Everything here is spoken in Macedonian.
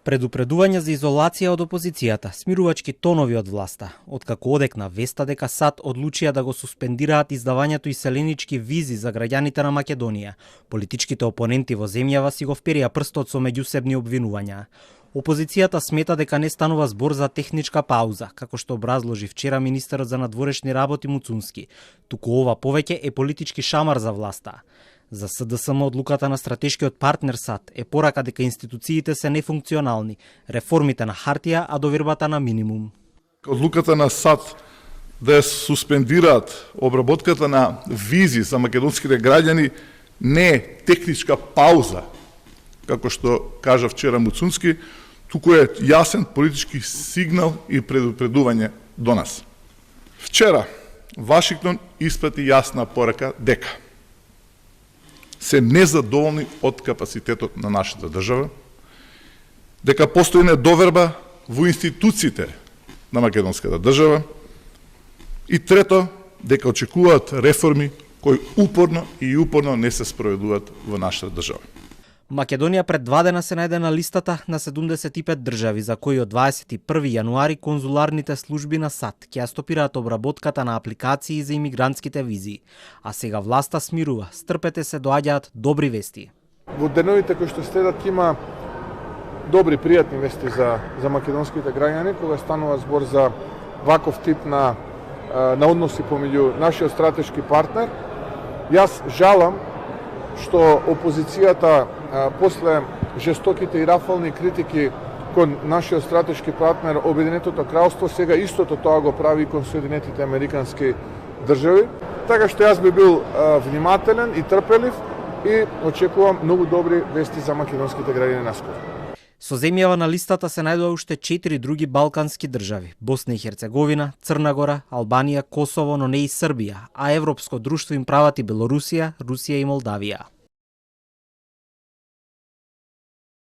Предупредување за изолација од опозицијата, смирувачки тонови од власта, откако одекна веста дека САД одлучија да го суспендираат издавањето иселенички визи за граѓаните на Македонија. Политичките опоненти во земјава си го вперија прстот со меѓусебни обвинувања. Опозицијата смета дека не станува збор за техничка пауза, како што образложи вчера министерот за надворешни работи Муцунски, туку ова повеќе е политички шамар за власта. За СДСМ одлуката на стратешкиот партнер САД е порака дека институциите се нефункционални, реформите на хартија, а довербата на минимум. Одлуката на САД да ја суспендираат обработката на визи за македонските граѓани не е техничка пауза, како што кажа вчера Муцунски, туку е јасен политички сигнал и предупредување до нас. Вчера Вашингтон испрати јасна порака дека се незадоволни од капацитетот на нашата држава, дека постои недоверба во институциите на македонската држава и трето, дека очекуваат реформи кои упорно не се спроведуваат во нашата држава. Македонија пред 2 дена се најде на листата на 75 држави за кои од 21 јануари конзуларните служби на САД ќе стопираат обработката на апликации за имигрантските визи. А сега власта смирува, стрпете се, доаѓаат добри вести. Во деновите кои што следат има добри, пријатни вести за македонските граѓани, кога станува збор за ваков тип на односи помеѓу нашиот стратешки партнер. Јас жалам што опозицијата после жестоките и рафални критики кон нашиот стратешки партнер Обединетото кралство сега истото тоа го прави кон Соединетите американски држави. Така што јас би бил внимателен и трпелив и очекувам многу добри вести за македонските граѓани наскоро. Со земјава на листата се најдоа уште 4 други балкански држави: Босна и Херцеговина, Црна Гора, Албанија, Косово, но не и Србија, а Европско друштво им прават и Белорусија, Русија и Молдавија.